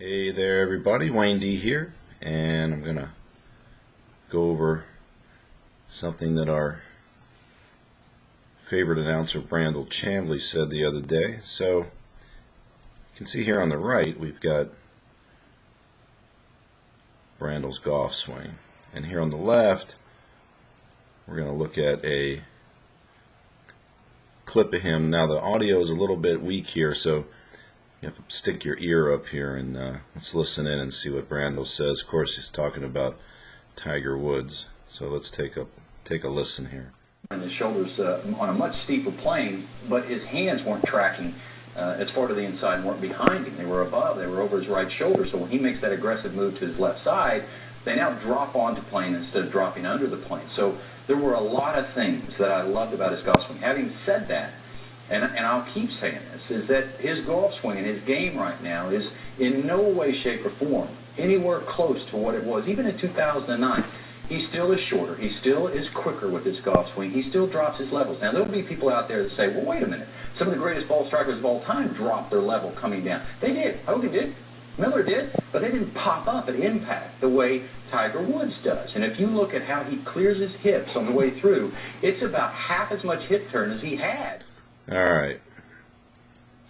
Hey there everybody, Wayne D here, and I'm going to go over something that our favorite announcer Brandel Chamblee said the other day. So you can see here on the right we've got Brandel's golf swing, and here on the left we're going to look at a clip of him. Now the audio is a little bit weak here, so you have to stick your ear up here and let's listen in and see what Brandel says. Of course, he's talking about Tiger Woods. So let's take a listen here. And his shoulders on a much steeper plane, but his hands weren't tracking as far to the inside and weren't behind him. They were above. They were over his right shoulder. So when he makes that aggressive move to his left side, they now drop onto plane instead of dropping under the plane. So there were a lot of things that I loved about his golf swing. Having said that, and I'll keep saying this, is that his golf swing and his game right now is in no way, shape, or form anywhere close to what it was. Even in 2009, he still is shorter. He still is quicker with his golf swing. He still drops his levels. Now, there'll be people out there that say, well, wait a minute. Some of the greatest ball strikers of all time dropped their level coming down. They did. Hogan did. Miller did. But they didn't pop up at impact the way Tiger Woods does. And if you look at how he clears his hips on the way through, it's about half as much hip turn as he had. Alright,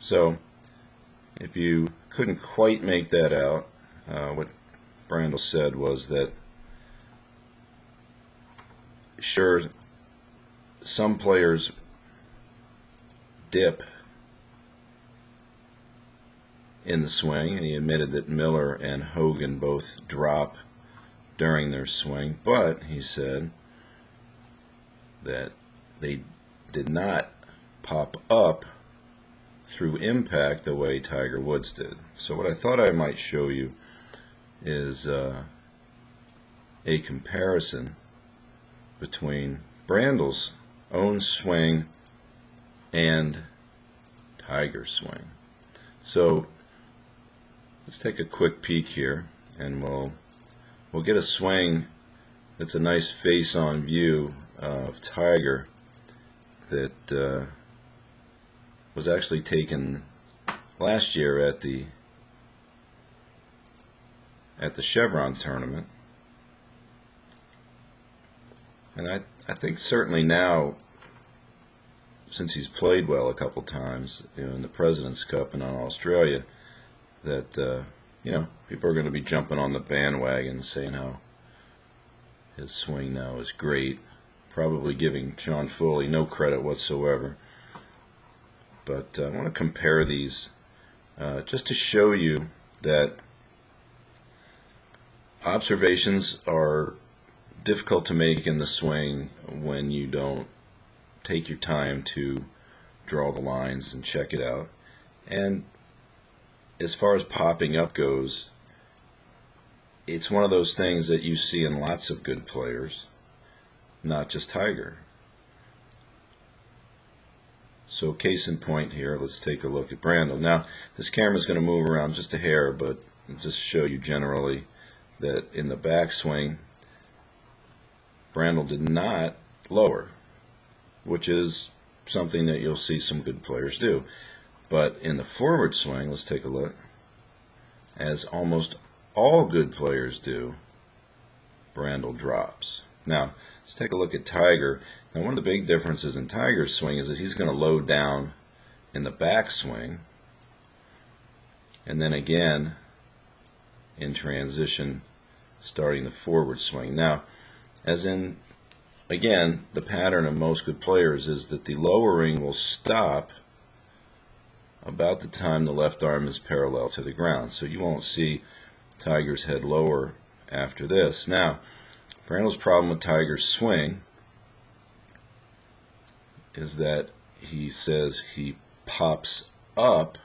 so if you couldn't quite make that out, what Brandel said was that sure, some players dip in the swing, and he admitted that Miller and Hogan both drop during their swing, but he said that they did not pop up through impact the way Tiger Woods did. So what I thought I might show you is a comparison between Brandel's own swing and Tiger's swing. So let's take a quick peek here, and we'll get a swing that's a nice face-on view of Tiger that was actually taken last year at the Chevron tournament. And I think certainly now, since he's played well a couple times, in the President's Cup and on Australia, that people are going to be jumping on the bandwagon saying how his swing now is great, probably giving John Foley no credit whatsoever. But I want to compare these just to show you that observations are difficult to make in the swing when you don't take your time to draw the lines and check it out. And as far as popping up goes, it's one of those things that you see in lots of good players, not just Tiger. So case in point here, let's take a look at Brandel. Now, this camera is going to move around just a hair, but just show you generally that in the backswing, Brandel did not lower, which is something that you'll see some good players do. But in the forward swing, let's take a look, as almost all good players do, Brandel drops. Now, let's take a look at Tiger. Now, one of the big differences in Tiger's swing is that he's going to load down in the backswing, and then again in transition starting the forward swing. Now, as in, again, the pattern of most good players is that the lowering will stop about the time the left arm is parallel to the ground. So you won't see Tiger's head lower after this. Now, Brandel's problem with Tiger's swing is that he says he pops up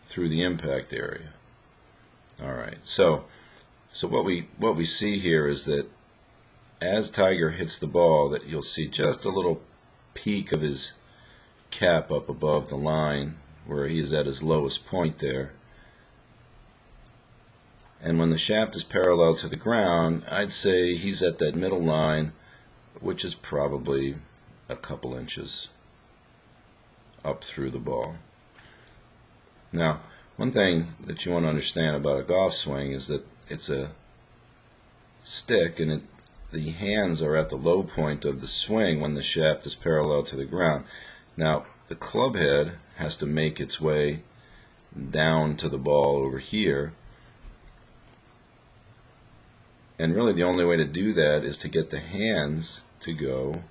through the impact area. Alright, so what we see here is that as Tiger hits the ball, that you'll see just a little peak of his cap up above the line where he is at his lowest point there. And when the shaft is parallel to the ground, I'd say he's at that middle line, which is probably a couple inches up through the ball. Now, one thing that you want to understand about a golf swing is that it's a stick, and the hands are at the low point of the swing when the shaft is parallel to the ground. Now, the club head has to make its way down to the ball over here, and really the only way to do that is to get the hands to go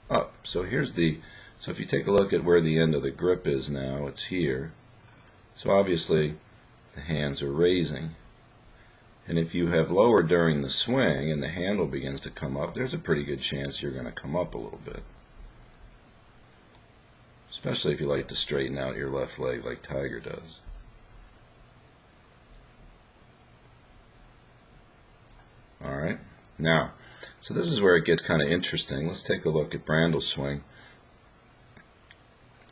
up. So if you take a look at where the end of the grip is now, it's here. So obviously the hands are raising. And if you have lower during the swing and the handle begins to come up, there's a pretty good chance you're going to come up a little bit. Especially if you like to straighten out your left leg like Tiger does. Alright, now, so this is where it gets kind of interesting. Let's take a look at Brandel's swing.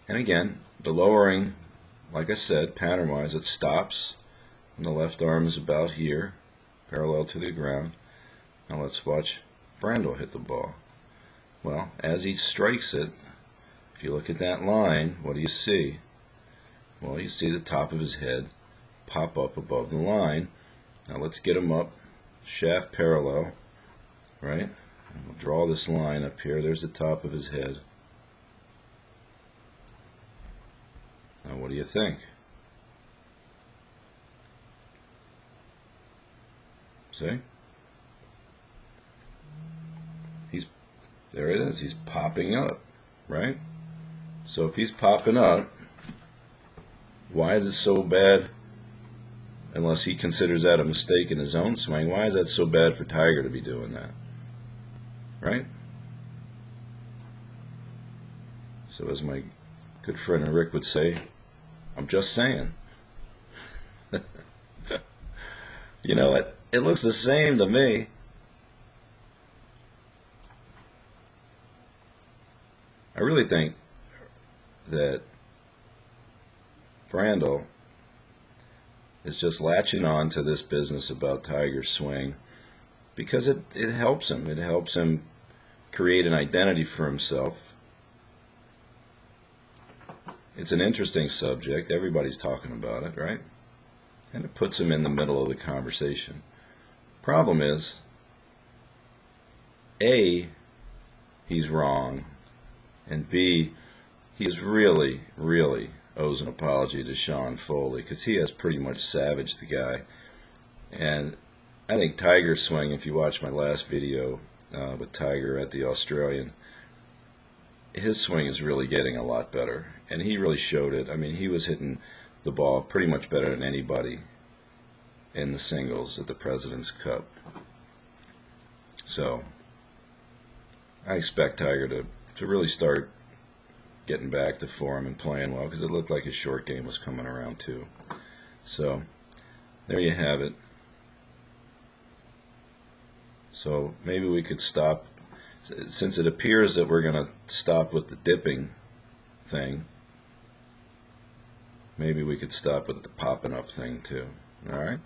And again, the lowering, like I said, pattern-wise, it stops, and the left arm is about here, parallel to the ground. Now let's watch Brandel hit the ball. Well, as he strikes it, if you look at that line, what do you see? Well, you see the top of his head pop up above the line. Now let's get him up, shaft parallel, right? And we'll draw this line up here. There's the top of his head. Now what do you think? See? There it is. He's popping up, right? So if he's popping up, why is it so bad? Unless he considers that a mistake in his own swing, why is that so bad for Tiger to be doing that? Right? So as my good friend Rick would say, I'm just saying. You know, it looks the same to me. I really think that Brandel is just latching on to this business about Tiger's swing because it helps him. It helps him create an identity for himself. It's an interesting subject. Everybody's talking about it, right? And it puts him in the middle of the conversation. Problem is, A, he's wrong, and B, he really, really owes an apology to Sean Foley because he has pretty much savaged the guy. And I think Tiger's swing, if you watch my last video with Tiger at the Australian, his swing is really getting a lot better. And he really showed it. I mean, he was hitting the ball pretty much better than anybody in the singles at the President's Cup. So I expect Tiger to really start getting back to form and playing well because it looked like his short game was coming around too. So there you have it. So maybe we could stop, since it appears that we're going to stop with the dipping thing, maybe we could stop with the popping up thing too. All right?